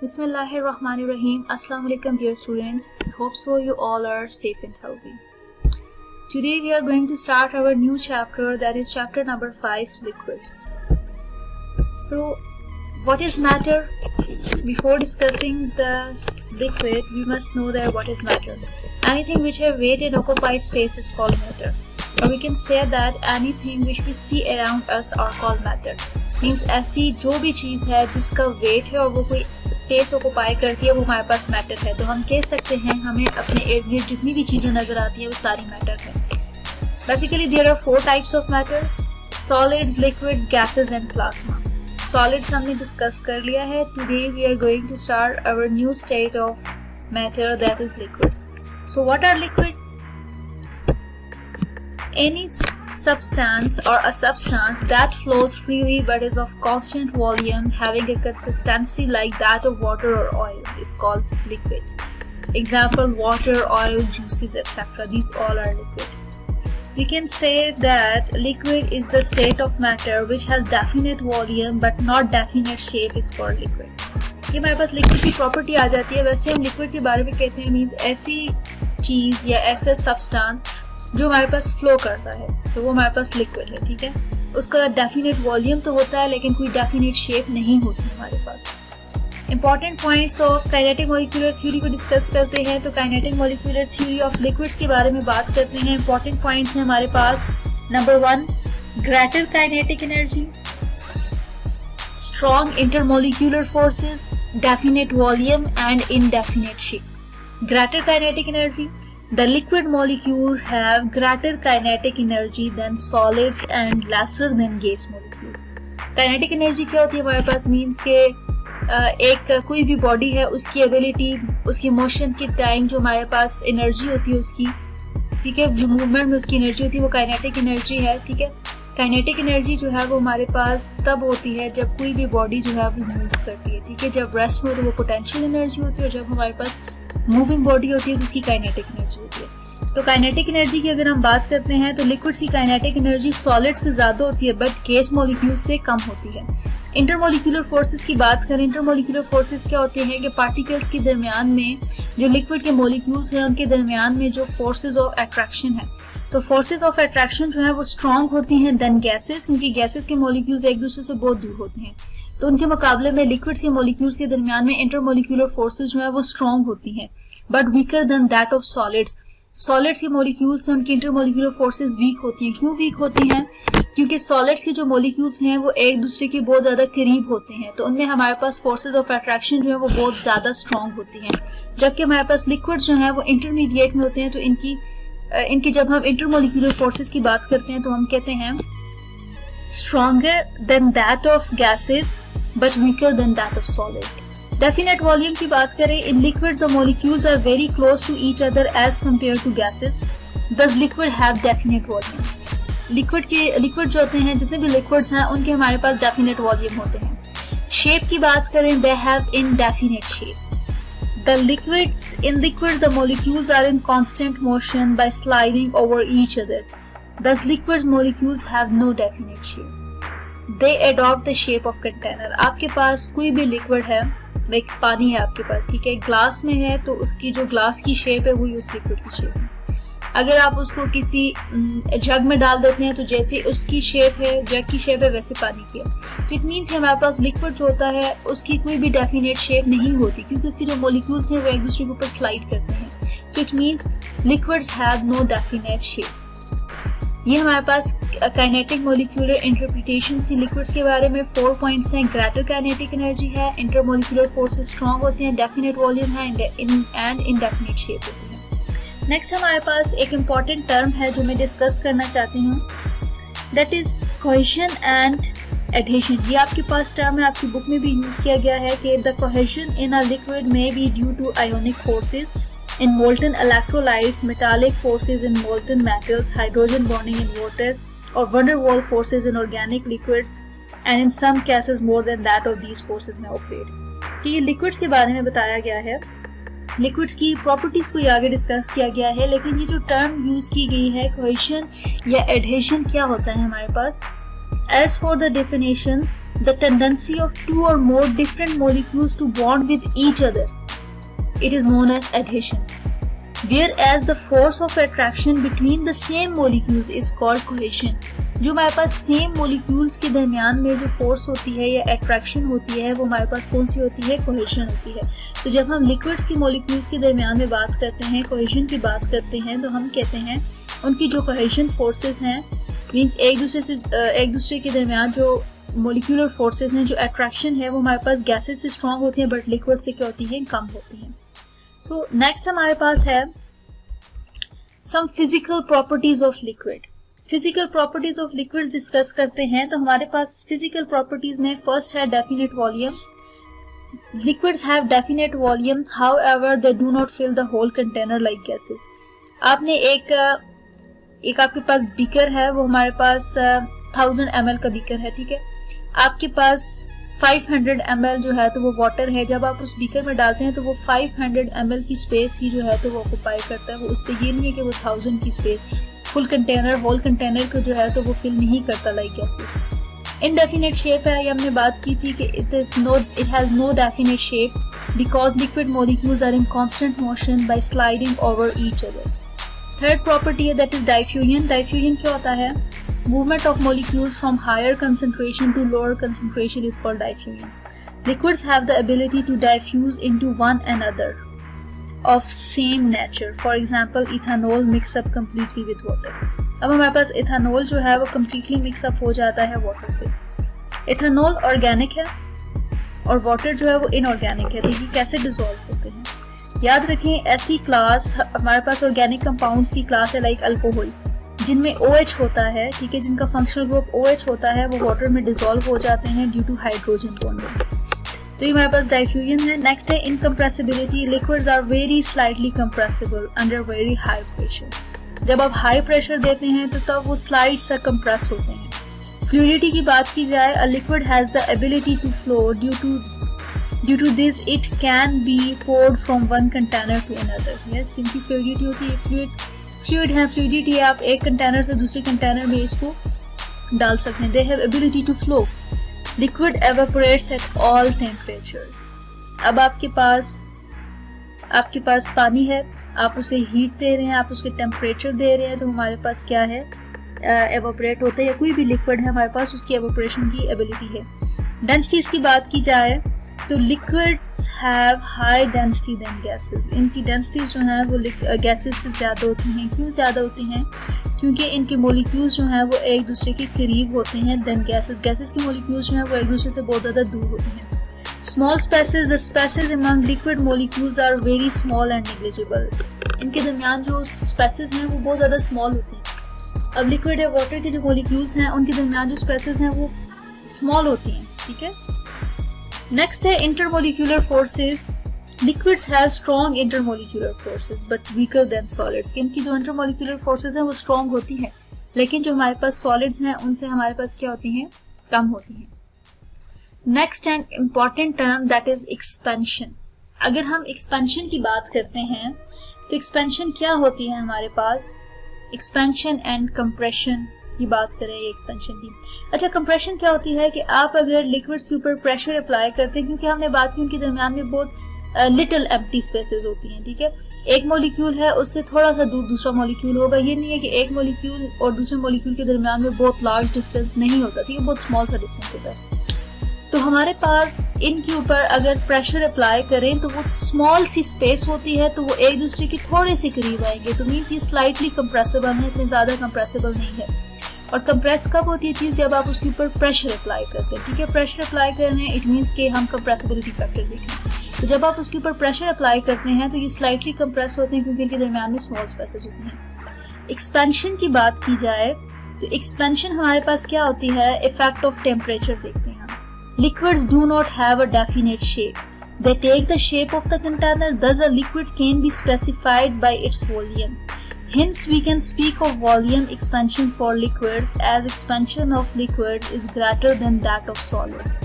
Bismillahirrahmanirrahim. Assalamu alaikum dear students. Hope so you all are safe and healthy. Today we are going to start our new chapter, that is chapter number 5, liquids. So what is matter? Before discussing the liquid, we must know that what is matter. Anything which have weight and occupies space is called matter. Or we can say that anything which we see around us are called matter. Means ऐसी जो भी चीज़ है जिसका wait है और वो कोई space occupy करती है वो हमारे पास मैटर है. तो हम कह सकते हैं हमें अपने इर्द गिर्द जितनी भी चीज़ें नजर आती हैं वो सारी मैटर है. Basically there are 4 types of matter: solids, liquids, gases and plasma. Solids हमने डिस्कस कर लिया है. Today we are going to start our new state of matter, that is liquids. So what are liquids? Any substance or a substance that flows freely but is of constant volume, having a consistency like that of water or oil, is called liquid. Example: water, oil, juices, etc. These all are liquid. We can say that liquid is the state of matter which has definite volume but not definite shape, is called liquid. ये हमारे पास liquid की property आ जाती है. वैसे हम liquid के बारे में कहते हैं मीन्स ऐसी चीज या ऐसा सब्सटेंस जो हमारे पास फ्लो करता है, तो वो हमारे पास लिक्विड है. ठीक है, उसका डेफिनेट वॉल्यूम तो होता है लेकिन कोई डेफिनेट शेप नहीं होती हमारे पास. Important points of kinetic molecular theory को डिस्कस करते हैं. तो kinetic molecular theory of liquids के बारे में बात करते हैं. इंपॉर्टेंट पॉइंट्स हैं हमारे पास. Number 1, greater kinetic energy, strong intermolecular forces, definite volume and indefinite shape. Greater kinetic energy: The liquid molecules have greater kinetic energy than solids and lesser than gas molecules. Kinetic energy क्या होती है हमारे पास? Means के एक कोई भी body है उसकी एबिलिटी, उसकी मोशन के टाइम जो हमारे पास एनर्जी होती है उसकी, ठीक है, मूवमेंट में उसकी एनर्जी होती है वो काइनेटिक एनर्जी है. ठीक है, काइनेटिक एनर्जी जो है वो हमारे पास तब होती है जब कोई भी बॉडी जो है वो मूव करती है. ठीक है, जब रेस्ट में हो तो वो पोटेंशियल एनर्जी होती है और जब हमारे पास मूविंग बॉडी होती है तो उसकी काइनेटिक एनर्जी होती है. तो काइनेटिक एनर्जी की अगर हम बात करते हैं तो लिक्विड्स की काइनेटिक एनर्जी सॉलिड से ज्यादा होती है बट गैस मॉलिक्यूल्स से कम होती है. इंटरमोलिक्यूलर फोर्सेस की बात करें, इंटरमोलिक्यूलर फोर्सेस क्या होते हैं कि पार्टिकल्स के दरमियान में जो लिक्विड के मॉलिक्यूल्स हैं उनके दरमियान में जो फोर्सेज ऑफ अट्रैक्शन है, तो फोर्सेज ऑफ अट्रैक्शन जो है वो स्ट्रॉन्ग होती हैं देन गैसेस, क्योंकि गैसेस के मॉलिक्यूल्स एक दूसरे से बहुत दूर होते हैं. तो उनके मुकाबले में लिक्विड्स के मॉलिक्यूल्स के दरमियान में इंटरमोलिक्यूलर फोर्सेज जो है वो स्ट्रॉन्ग होती हैं but weaker than that of solids. Solids के मॉलिक्यूल्स से उनकी इंटरमोलिक्यूलर फोर्सेज वीक होती हैं. क्यों वीक होती हैं? क्योंकि सॉलिड्स के जो मॉलिक्यूल्स हैं वो एक दूसरे के बहुत ज्यादा करीब होते हैं, तो उनमें हमारे पास फोर्सेज ऑफ अट्रैक्शन जो है वो बहुत ज्यादा स्ट्रॉन्ग होती हैं. जबकि हमारे पास लिक्विड्स जो है वो इंटरमीडिएट में होते हैं. तो इनकी जब हम इंटरमोलिक्यूलर फोर्सेज की बात करते हैं तो हम कहते हैं stronger than that of gases but weaker than that of solids. Definite volume की बात करें, in liquids the molecules are very close to each other as compare to gases, thus liquid have definite volume. Liquid जो होते हैं, जितने भी liquids हैं उनके हमारे पास डेफिनेट वॉल्यूम होते हैं. शेप की बात करें, they have indefinite shape. The liquids in liquid the molecules are in constant motion by sliding over each other, thus liquids molecules have no definite shape. They adopt the shape of container. आपके पास कोई भी liquid है, like पानी है आपके पास, ठीक है, ग्लास में है तो उसकी जो ग्लास की शेप है वही उस लिक्विड की शेप है. अगर आप उसको किसी जग में डाल देते हैं तो जैसे उसकी शेप है, जग की शेप है, वैसे पानी की है. तो इट मीन्स हमारे पास लिक्विड जो होता है उसकी कोई भी डेफिनेट शेप नहीं होती क्योंकि उसके जो मॉलिक्यूल्स हैं वो एक दूसरे के ऊपर स्लाइड करते हैं. तो it means liquids have no definite shape. ये हमारे पास काइनेटिक मॉलिक्यूलर इंटरप्रिटेशन थी लिक्विड्स के बारे में. 4 पॉइंट्स हैं. ग्रेटर काइनेटिक एनर्जी है, इंटरमोलिक्यूलर फोर्सेस स्ट्रॉन्ग होते हैं, डेफिनेट वॉल्यूम है एंड इनडेफिनेट शेप होती है. नेक्स्ट हमारे पास एक इम्पॉर्टेंट टर्म है जो मैं डिस्कस करना चाहती हूँ, that is cohesion and adhesion. ये आपके पास टर्म है, आपकी बुक में भी यूज किया गया है कि the cohesion in a liquid may be due to ionic forces in molten electrolytes, metallic forces in molten metals, hydrogen bonding in water, or van der Waals forces in organic liquids, and in some cases more than that of these forces may operate. कि ये liquids के बारे में बताया गया है. Liquids की properties को आगे डिस्कस किया गया है, लेकिन ये जो टर्म यूज की गई है कोहेशन या एडहेशन क्या होता है हमारे पास? As for the definitions, the tendency of two or more different molecules to bond with each other. It is known as adhesion. Whereas the force of attraction between the same molecules is called cohesion. जो हमारे पास same molecules के दरमियान में जो force होती है या attraction होती है वो हमारे पास कौन सी होती है, कोहेशन होती है। तो जब हम लिक्विड्स की मोलिक्यूल्स के दरमियान में बात करते हैं, कोहेशन की बात करते हैं, तो हम कहते हैं उनकी जो कोहेशन फोर्सेस हैं, मींस एक दूसरे के दरमियान जो मोलिक्यूलर फोर्सेस हैं, जो अट्रैक्शन है वो हमारे पास गैसेस से स्ट्रॉन्ग होती है, बट लिक्विड से क्या होती है, कम होती है। सो नेक्स्ट हमारे पास है some physical properties of liquid. Physical properties of liquid discuss करते हैं, तो हमारे पास फिजिकल प्रॉपर्टीज में फर्स्ट है definite volume. Liquids have definite volume, however they do not fill the whole container like gases. आपने एक आपके पास बीकर है, वो हमारे पास 1000 ml का बीकर है, ठीक है। आपके पास 500 ml जो है तो वो वाटर है। जब आप उस बीकर में डालते हैं तो वो 500 ml की स्पेस ही जो है तो वो ऑक्युपाई करता है, वो उससे ये नहीं है कि वो 1000 की space full container, whole container को जो है तो वो फिल नहीं करता लाइक गैसेस। इनडेफिनेट शेप है, ये हमने बात की थी कि it has no definite shape because liquid molecules are in constant motion by sliding over each other. Third property है दैट इज डाइफ्यूजन। डाइफ्यूजन क्या होता है, movement of molecules from higher concentration to lower concentration is called diffusion. Liquids have the ability to diffuse into one another of same nature. For example, ethanol mix up completely with water. अब हमारे पास ethanol जो है वो completely mix up हो जाता है water से। Ethanol organic है और वाटर जो है वो इनऑर्गेनिक है, तो ये कैसे डिसॉल्व होते हैं। याद रखें, ऐसी क्लास हमारे पास ऑर्गेनिक कंपाउंड्स की क्लास है लाइक अल्कोहल, जिनमें OH होता है, ठीक है, जिनका फंक्शनल ग्रुप OH होता है, वो वाटर में डिसॉल्व हो जाते हैं ड्यू टू हाइड्रोजन बॉन्डिंग। तो ये हमारे पास डाइफ्यूजन है। नेक्स्ट है incompressibility. Liquids are very slightly compressible under very high pressure. जब आप हाई प्रेशर देते हैं तो तब वो स्लाइड सा कंप्रेस होते हैं। फ्लूइडिटी की बात की जाए, a liquid has the ability to flow due to this it can be poured from one container to another. Yes, इनकी फ्लूइडिटी होती है, फ्लूइड है, फ्लूइडिटी है, आप एक कंटेनर से दूसरे कंटेनर में इसको डाल सकते हैं। They have ability to flow. Liquid evaporates at all temperatures. अब आपके पास पानी है, आप उसे हीट दे रहे हैं, आप उसके टेम्परेचर दे रहे हैं, तो हमारे पास क्या है, एवेपोरेट होता है, या कोई भी लिक्विड है हमारे पास उसकी एवेपोरेशन की एबिलिटी है। डेंसिटीज की बात की जाए तो liquids have high density than gases. इनकी डेंसिटीज जो हैं वो गैसेस से ज़्यादा होती हैं। क्यों ज़्यादा होती हैं, क्योंकि इनके मॉलिक्यूल्स जो हैं वो एक दूसरे के करीब होते हैं देन गैसेस। गैसेस के मॉलिक्यूल्स जो हैं वो एक दूसरे से बहुत ज़्यादा दूर होते हैं। Small spaces, the spaces among liquid molecules are very small and negligible. इनके दरमियान जो स्पेसेस हैं वो बहुत ज़्यादा स्मॉल होते हैं। अब लिक्विड या वाटर के जो मॉलिक्यूल्स हैं उनके दरमियान जो स्पेसेस हैं वो स्मॉल होती हैं, ठीक है। नेक्स्ट है intermolecular forces. Liquids have strong intermolecular forces but weaker then solids. इनकी जो इंटरमोलिक्यूलर फोर्सेस हैं वो स्ट्रॉन्ग होती हैं, लेकिन जो हमारे पास सॉलिड्स हैं उनसे हमारे पास क्या होती हैं, कम होती हैं। Next and important term that is expansion. अगर हम एक्सपेंशन की बात करते हैं तो एक्सपेंशन क्या होती है हमारे पास, एक्सपेंशन एंड कंप्रेशन की बात करें एक्सपेंशन की। अच्छा, कंप्रेशन क्या होती है कि आप अगर लिक्विड्स के ऊपर प्रेशर अप्लाई करते हैं, क्योंकि हमने बात की उनके दरमियान में बहुत लिटिल एम्प्टी स्पेसेस होती हैं, ठीक है। एक मॉलिक्यूल है, उससे थोड़ा सा दूर दूसरा मॉलिक्यूल होगा। ये नहीं है कि एक मॉलिक्यूल और दूसरे मॉलिक्यूल के दरमियान में बहुत लार्ज डिस्टेंस नहीं होता, ठीक है, बहुत स्मॉल सा डिस्टेंस होता है। तो हमारे पास इनके ऊपर अगर प्रेशर अप्लाई करें तो वो स्मॉल सी स्पेस होती है, तो वो एक दूसरे के थोड़े से करीब आएंगे, तो मीन्स ये स्लाइटली कंप्रेसिबल है, इतने ज्यादा कंप्रेसिबल नहीं है। और कंप्रेस कब होती है चीज, जब आप उसके ऊपर प्रेशर अप्लाई करते हैं, ठीक है। प्रेशर अप्लाई कर रहे हैं, इट मीन्स कि हम कंप्रेसिबिलिटी फैक्टर देख रहे हैं। तो जब आप उसके ऊपर प्रेशर अप्लाई करते हैं तो ये स्लाइटली कंप्रेस होते हैं, क्योंकि इनके दरमियान में स्मॉल स्पेसेस होते हैं। एक्सपेंशन की बात की जाए तो एक्सपेंशन हमारे पास क्या होती है, इफेक्ट ऑफ टेम्परेचर देखते हैं। Liquids do not have a definite shape, they take the shape of the container, thus a liquid can be specified by its volume. Hence, we can speak of volume expansion for liquids as expansion of liquids is greater than that of solids.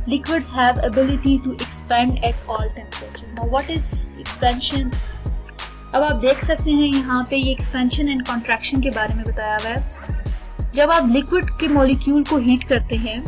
Liquids have ability to expand at all temperature. Now, what is expansion? अब आप देख सकते हैं यहाँ पे ये expansion and contraction के बारे में बताया हुआ है। जब आप लिक्विड के मॉलिक्यूल को हीट करते हैं,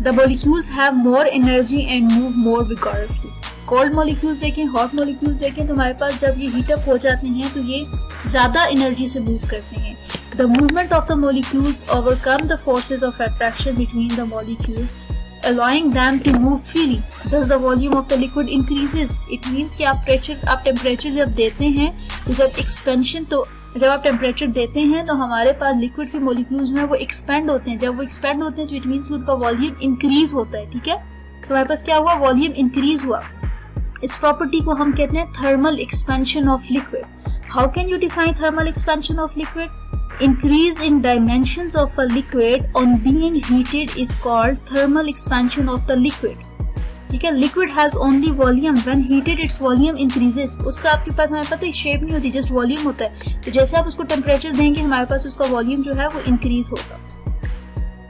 The molecules have more energy and move more vigorously. Cold molecules देखें, हॉट मॉलिक्यूल्स देखें तो हमारे पास जब ये हीटअप हो जाते हैं तो ये ज़्यादा एनर्जी से मूव करते हैं. The movement of the molecules overcome the forces of attraction between the molecules, allowing them to move freely. Thus the volume of the liquid increases. It means कि आप टेम्परेचर जब देते हैं तो जब आप टेम्परेचर देते हैं तो हमारे पास लिक्विड के मॉलिक्यूल्स जो है वो एक्सपेंड होते हैं. जब वो एक्सपेंड होते हैं तो इट मीन्स उनका वॉल्यूम इंक्रीज होता है. ठीक है, तो हमारे पास क्या हुआ, वॉल्यूम इंक्रीज हुआ. इस प्रॉपर्टी को हम कहते हैं thermal expansion of liquid. How can you define thermal expansion of liquid? Increase in dimensions of a liquid on being heated is called thermal expansion of the liquid. ठीक है, liquid has only volume. When heated, its volume increases. उसका आपके पास हमें पता है shape नहीं होती, just volume होता है. तो जैसे आप उसको टेम्परेचर देंगे हमारे पास उसका वॉल्यूम जो है वो इंक्रीज होगा.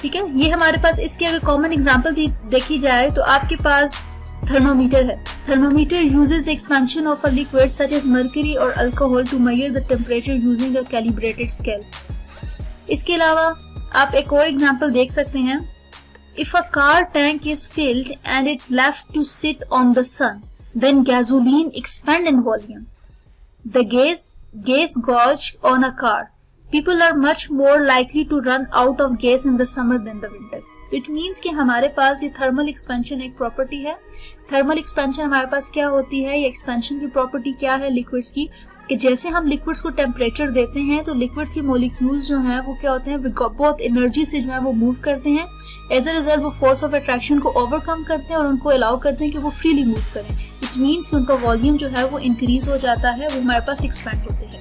ठीक है, ये हमारे पास इसकी अगर कॉमन एग्जांपल देखी जाए तो आपके पास थर्मोमीटर है. Thermometer uses the expansion of a liquid such as mercury or alcohol to measure the temperature using a calibrated scale. इसके अलावा आप एक और एग्जांपल देख सकते हैं. If a car tank is filled and it left to sit on the sun, then gasoline expand in volume. The gas gauge on a car. People are much more likely to run out of gas in the summer than the winter. तो it means कि हमारे पास ये thermal expansion एक property है. Thermal expansion हमारे पास क्या होती है, ये एक्सपेंशन की प्रॉपर्टी क्या है लिक्विड्स की, कि जैसे हम लिक्विड्स को टेम्परेचर देते हैं तो लिक्विड्स के मॉलिक्यूल्स जो हैं वो क्या होते हैं, बहुत एनर्जी से जो है वो मूव करते हैं. एज अ रिजल्ट वो फोर्स ऑफ अट्रैक्शन को ओवरकम करते हैं और उनको अलाउ करते हैं कि वो फ्रीली मूव करें. इट मीन्स कि उनका वॉल्यूम जो है वो इंक्रीज हो जाता है, वो हमारे पास एक्सपेंड होते हैं.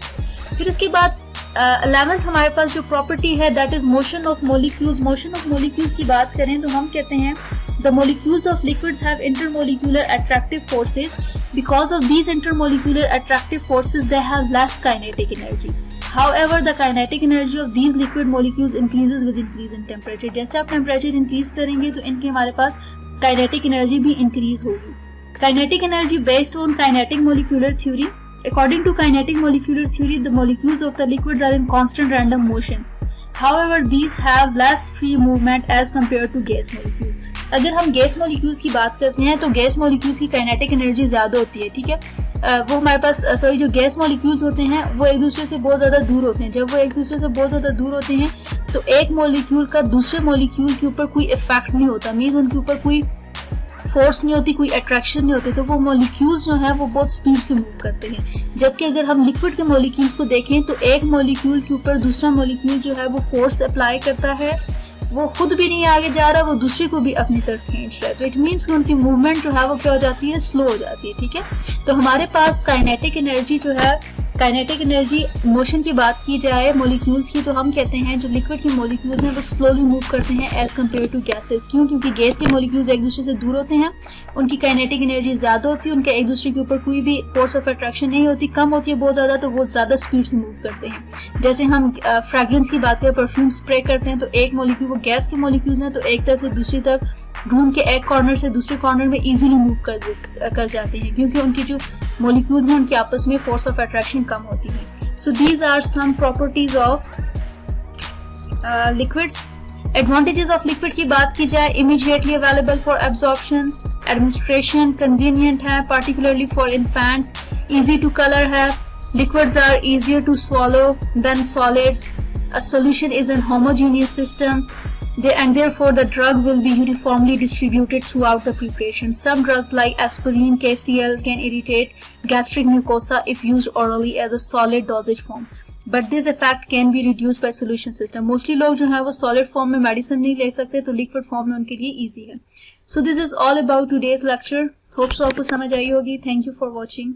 फिर इसके बाद 11th हमारे पास जो प्रॉपर्टी है that is motion of molecules. Motion of molecules की बात करें तो हम कहते हैं the molecules of liquids have intermolecular attractive forces. Because of these intermolecular attractive forces they have less kinetic energy. However, the kinetic energy of these liquid molecules increases with increase in temperature. जैसे आप temperature increase करेंगे तो इनके हमारे पास kinetic energy भी increase होगी. Kinetic energy based on kinetic molecular theory. According to kinetic molecular theory, the molecules of the liquids are in constant random motion. However, these have less free movement as compared to gas molecules. अगर हम gas molecules की बात करते हैं तो gas molecules की kinetic energy ज्यादा होती है. ठीक है, वो हमारे पास जो गैस मॉलिक्यूल्स होते हैं वो एक दूसरे से बहुत ज्यादा दूर होते हैं. जब वो एक दूसरे से बहुत ज्यादा दूर होते हैं तो एक मॉलिक्यूल का दूसरे मॉलिक्यूल के ऊपर कोई इफेक्ट नहीं होता, मीन्स उनके ऊपर कोई फोर्स नहीं होती, कोई अट्रैक्शन नहीं होती, तो वो मॉलिक्यूल्स जो है वो बहुत स्पीड से मूव करते हैं. जबकि अगर हम लिक्विड के मॉलिक्यूल्स को देखें तो एक मॉलिक्यूल के ऊपर दूसरा मॉलिक्यूल जो है वो फोर्स अप्लाई करता है, वो खुद भी नहीं आगे जा रहा, वो दूसरे को भी अपनी तरफ खींच रहा है. तो इट मीन्स कि उनकी मूवमेंट जो है वो क्या हो जाती है, स्लो हो जाती है. ठीक है, तो हमारे पास काइनेटिक एनर्जी जो है, काइनेटिक एनर्जी मोशन की बात की जाए मॉलिक्यूल्स की तो हम कहते हैं जो लिक्विड के मॉलिक्यूल्स हैं वो स्लोली मूव करते हैं एज कम्पेयर टू गैसेस. क्यों? क्योंकि गैस के मॉलिक्यूल्स एक दूसरे से दूर होते हैं, उनकी काइनेटिक एनर्जी ज्यादा होती है, उनके एक दूसरे के ऊपर कोई भी फोर्स ऑफ अट्रैक्शन नहीं होती, कम होती है बहुत ज्यादा, तो वो ज्यादा स्पीड से मूव करते हैं. जैसे हम फ्रेग्रेंस की बात करें, परफ्यूम स्प्रे करते हैं तो एक मॉलिक्यूल, वो गैस के मॉलिक्यूल्स हैं तो एक तरफ से दूसरी तरफ रूम के एक कॉर्नर से दूसरे कॉर्नर में इजीली मूव कर जाते हैं, क्योंकि उनकी जो मॉलिक्यूल्स हैं उनके आपस में फोर्स ऑफ अट्रैक्शन कम होती है. So these are some properties of liquids. Advantages of liquid की बात की जाए, immediately available for absorption, administration convenient है, particularly for infants, easy to colour है, liquids are easier to swallow than solids, a solution is an homogeneous system, and therefore the drug will be uniformly distributed throughout the preparation. Some drugs like aspirin, KCl can irritate gastric mucosa if used orally as a solid dosage form, but this effect can be reduced by solution system. Mostly लोग जो है वो solid form में medicine नहीं ले सकते, तो liquid form में उनके लिए easy है. So this is all about today's lecture. Hope so आपको समझ आई होगी. Thank you for watching.